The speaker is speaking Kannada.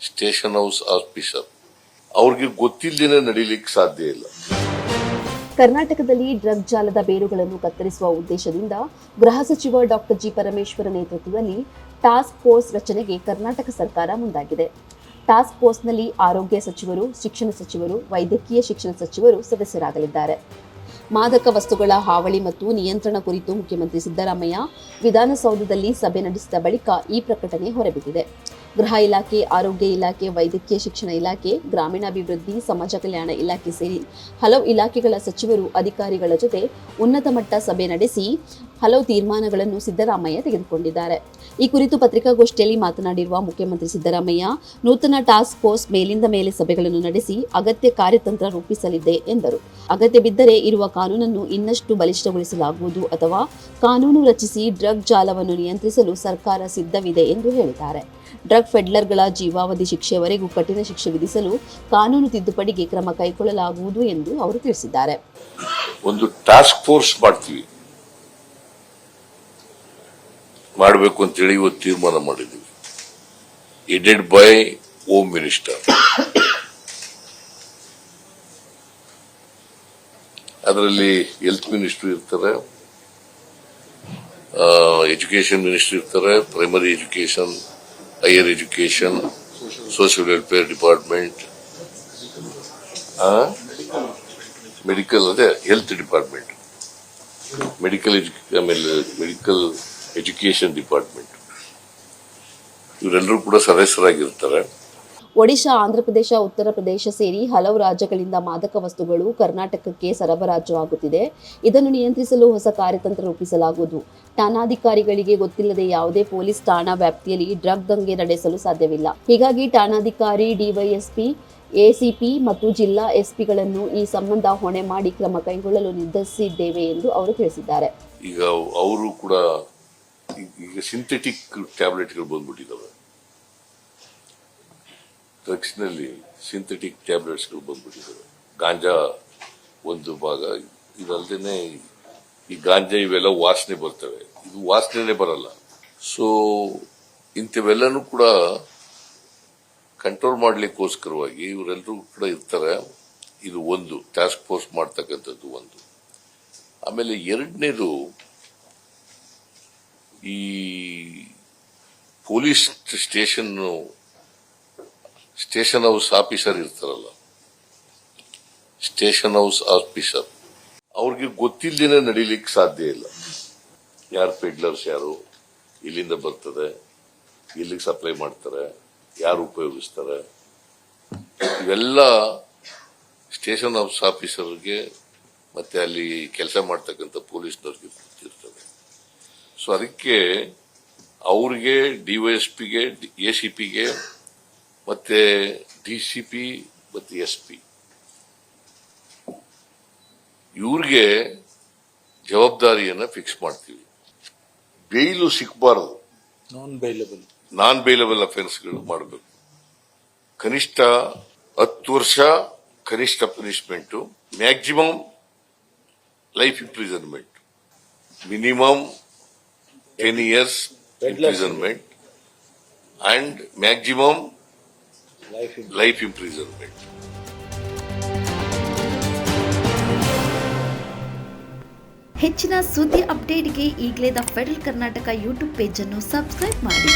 ಸ್ಟೇಷನ್ ಹೌಸ್ ಆಫೀಸರ್ ಅವ್ರಿಗೆ ಗೊತ್ತಿಲ್ಲದೇನೆ ನಡೀಲಿಕ್ಕೆ ಸಾಧ್ಯ ಇಲ್ಲ. ಕರ್ನಾಟಕದಲ್ಲಿ ಡ್ರಗ್ ಜಾಲದ ಬೇರುಗಳನ್ನು ಕತ್ತರಿಸುವ ಉದ್ದೇಶದಿಂದ ಗೃಹ ಸಚಿವ ಡಾಕ್ಟರ್ ಜಿ ಪರಮೇಶ್ವರ ನೇತೃತ್ವದಲ್ಲಿ ಟಾಸ್ಕ್ ಫೋರ್ಸ್ ರಚನೆಗೆ ಕರ್ನಾಟಕ ಸರ್ಕಾರ ಮುಂದಾಗಿದೆ. ಟಾಸ್ಕ್ ಫೋರ್ಸ್ನಲ್ಲಿ ಆರೋಗ್ಯ ಸಚಿವರು, ಶಿಕ್ಷಣ ಸಚಿವರು, ವೈದ್ಯಕೀಯ ಶಿಕ್ಷಣ ಸಚಿವರು ಸದಸ್ಯರಾಗಲಿದ್ದಾರೆ. ಮಾದಕ ವಸ್ತುಗಳ ಹಾವಳಿ ಮತ್ತು ನಿಯಂತ್ರಣ ಕುರಿತು ಮುಖ್ಯಮಂತ್ರಿ ಸಿದ್ದರಾಮಯ್ಯ ವಿಧಾನಸೌಧದಲ್ಲಿ ಸಭೆ ನಡೆಸಿದ ಬಳಿಕ ಈ ಪ್ರಕಟಣೆ ಹೊರಬಿದ್ದಿದೆ. ಗೃಹ ಇಲಾಖೆ, ಆರೋಗ್ಯ ಇಲಾಖೆ, ವೈದ್ಯಕೀಯ ಶಿಕ್ಷಣ ಇಲಾಖೆ, ಗ್ರಾಮೀಣಾಭಿವೃದ್ಧಿ, ಸಮಾಜ ಕಲ್ಯಾಣ ಇಲಾಖೆ ಸೇರಿ ಹಲವು ಇಲಾಖೆಗಳ ಸಚಿವರು, ಅಧಿಕಾರಿಗಳ ಜೊತೆ ಉನ್ನತ ಮಟ್ಟ ಸಭೆ ನಡೆಸಿ ಹಲವು ತೀರ್ಮಾನಗಳನ್ನು ಸಿದ್ದರಾಮಯ್ಯ ತೆಗೆದುಕೊಂಡಿದ್ದಾರೆ. ಈ ಕುರಿತು ಪತ್ರಿಕಾಗೋಷ್ಠಿಯಲ್ಲಿ ಮಾತನಾಡಿರುವ ಮುಖ್ಯಮಂತ್ರಿ ಸಿದ್ದರಾಮಯ್ಯ, ನೂತನ ಟಾಸ್ಕ್ ಫೋರ್ಸ್ ಮೇಲಿಂದ ಮೇಲೆ ಸಭೆಗಳನ್ನು ನಡೆಸಿ ಅಗತ್ಯ ಕಾರ್ಯತಂತ್ರ ರೂಪಿಸಲಿದೆ ಎಂದರು. ಅಗತ್ಯ ಬಿದ್ದರೆ ಇರುವ ಕಾನೂನನ್ನು ಇನ್ನಷ್ಟು ಬಲಿಷ್ಠಗೊಳಿಸಲಾಗುವುದು ಅಥವಾ ಕಾನೂನು ರಚಿಸಿ ಡ್ರಗ್ ಜಾಲವನ್ನು ನಿಯಂತ್ರಿಸಲು ಸರ್ಕಾರ ಸಿದ್ಧವಿದೆ ಎಂದು ಹೇಳಿದ್ದಾರೆ. ಡ್ರಗ್ ಪೆಡ್ಲರ್ಗಳ ಜೀವಾವಧಿ ಶಿಕ್ಷೆಯವರೆಗೂ ಕಠಿಣ ಶಿಕ್ಷೆ ವಿಧಿಸಲು ಕಾನೂನು ತಿದ್ದುಪಡಿಗೆ ಕ್ರಮ ಕೈಗೊಳ್ಳಲಾಗುವುದು ಎಂದು ಅವರು ತಿಳಿಸಿದ್ದಾರೆ. ಒಂದು ಟಾಸ್ಕ್ ಫೋರ್ಸ್ ಮಾಡಬೇಕು ಅಂತೇಳಿ ಇವತ್ತು ತೀರ್ಮಾನ ಮಾಡಿದ್ವಿ, ಹೆಡೆಡ್ ಬೈ ಹೋಮ್ ಮಿನಿಸ್ಟರ್. ಅದರಲ್ಲಿ ಹೆಲ್ತ್ ಮಿನಿಸ್ಟರ್ ಇರ್ತಾರೆ, ಎಜುಕೇಶನ್ ಮಿನಿಸ್ಟರ್ ಇರ್ತಾರೆ, primary education, higher education, social welfare department, medical, ಅದೇ health department, medical education department, ಇವರೆಲ್ಲರೂ ಕೂಡ ಸದಸ್ಯರಾಗಿರ್ತಾರೆ. ಒಡಿಶಾ, ಆಂಧ್ರಪ್ರದೇಶ, ಉತ್ತರ ಪ್ರದೇಶ ಸೇರಿ ಹಲವು ರಾಜ್ಯಗಳಿಂದ ಮಾದಕ ವಸ್ತುಗಳು ಕರ್ನಾಟಕಕ್ಕೆ ಸರಬರಾಜು ಆಗುತ್ತಿದೆ. ಇದನ್ನು ನಿಯಂತ್ರಿಸಲು ಹೊಸ ಕಾರ್ಯತಂತ್ರ ರೂಪಿಸಲಾಗುವುದು. ಠಾಣಾಧಿಕಾರಿಗಳಿಗೆ ಗೊತ್ತಿಲ್ಲದೆ ಯಾವುದೇ ಪೊಲೀಸ್ ಠಾಣಾ ವ್ಯಾಪ್ತಿಯಲ್ಲಿ ಡ್ರಗ್ ದಂಗೆ ನಡೆಸಲು ಸಾಧ್ಯವಿಲ್ಲ. ಹೀಗಾಗಿ ಠಾಣಾಧಿಕಾರಿ, ಡಿವೈಎಸ್ಪಿ, ಎಸಿಪಿ ಮತ್ತು ಜಿಲ್ಲಾ ಎಸ್ಪಿಗಳನ್ನು ಈ ಸಂಬಂಧ ಹೊಣೆ ಮಾಡಿ ಕ್ರಮ ಕೈಗೊಳ್ಳಲು ನಿರ್ಧರಿಸಿದ್ದೇವೆ ಎಂದು ಅವರು ತಿಳಿಸಿದ್ದಾರೆ. ಈಗ ಅವರು ಕೂಡ ಈಗ ಸಿಂಥೆಟಿಕ್ ಟ್ಯಾಬ್ಲೆಟ್ಗಳು ಬಂದ್ಬಿಟ್ಟಿದ್ದಾವೆ, ಡ್ರಗ್ಸ್ ನಲ್ಲಿ ಸಿಂಥೆಟಿಕ್ ಟ್ಯಾಬ್ಲೆಟ್ಸ್ಗಳು ಬಂದ್ಬಿಟ್ಟಿದ್ದಾವೆ. ಗಾಂಜಾ ಒಂದು ಭಾಗ, ಇದಲ್ದೇನೆ ಈ ಗಾಂಜಾ ಇವೆಲ್ಲ ವಾಸನೆ ಬರ್ತವೆ, ಇದು ವಾಸನೆ ಬರಲ್ಲ. ಸೊ ಇಂಥವೆಲ್ಲನೂ ಕೂಡ ಕಂಟ್ರೋಲ್ ಮಾಡ್ಲಿಕ್ಕೋಸ್ಕರವಾಗಿ ಇವರೆಲ್ಲರೂ ಕೂಡ ಇರ್ತಾರೆ. ಇದು ಒಂದು ಟಾಸ್ಕ್ ಫೋರ್ಸ್ ಮಾಡ್ತಕ್ಕಂಥದ್ದು ಒಂದು. ಆಮೇಲೆ ಎರಡನೇದು, ಈ ಪೊಲೀಸ್ ಸ್ಟೇಷನ್ ಹೌಸ್ ಆಫೀಸರ್ ಇರ್ತಾರಲ್ಲ, ಸ್ಟೇಷನ್ ಹೌಸ್ ಆಫೀಸರ್ ಅವ್ರಿಗೆ ಗೊತ್ತಿಲ್ಲದೇನೆ ನಡೀಲಿಕ್ಕೆ ಸಾಧ್ಯ ಇಲ್ಲ. ಯಾರು ಪೆಡ್ಲರ್ಸ್, ಯಾರು ಇಲ್ಲಿಂದ ಬರ್ತದೆ, ಇಲ್ಲಿಗೆ ಸಪ್ಲೈ ಮಾಡ್ತಾರೆ, ಯಾರು ಉಪಯೋಗಿಸ್ತಾರೆ, ಇವೆಲ್ಲ ಸ್ಟೇಷನ್ ಹೌಸ್ ಆಫೀಸರ್ಗೆ ಮತ್ತೆ ಅಲ್ಲಿ ಕೆಲಸ ಮಾಡ್ತಕ್ಕಂಥ ಪೊಲೀಸ್ನವ್ರಿಗೆ ಗೊತ್ತಿರ್ತದೆ. ಸೊ ಅದಕ್ಕೆ ಅವ್ರಿಗೆ, ಡಿವೈಎಸ್ಪಿಗೆ, ಎಸಿಪಿಗೆ ಮತ್ತೆ ಡಿಸಿಪಿ ಮತ್ತೆ ಎಸ್ಪಿ ಇವ್ರಿಗೆ ಜವಾಬ್ದಾರಿಯನ್ನ ಫಿಕ್ಸ್ ಮಾಡ್ತೀವಿ. ಬೇಯ್ಲು ಸಿಕ್ಕಬಾರದು, ನಾನ್ ಬೇಲಬಲ್ ಅಫೆನ್ಸ್ಗಳು ಮಾಡಬೇಕು. ಕನಿಷ್ಠ 10 ವರ್ಷ ಕನಿಷ್ಠ punishment, maximum life imprisonment, minimum 10 years imprisonment and maximum life imprisonment. ಹೆಚ್ಚಿನ ಸುದ್ದಿ ಅಪ್ಡೇಟ್ಗೆ ಈಗಲೇ the federal Karnataka YouTube page ಅನ್ನು ಸಬ್ಸ್ಕ್ರೈಬ್ ಮಾಡಿ.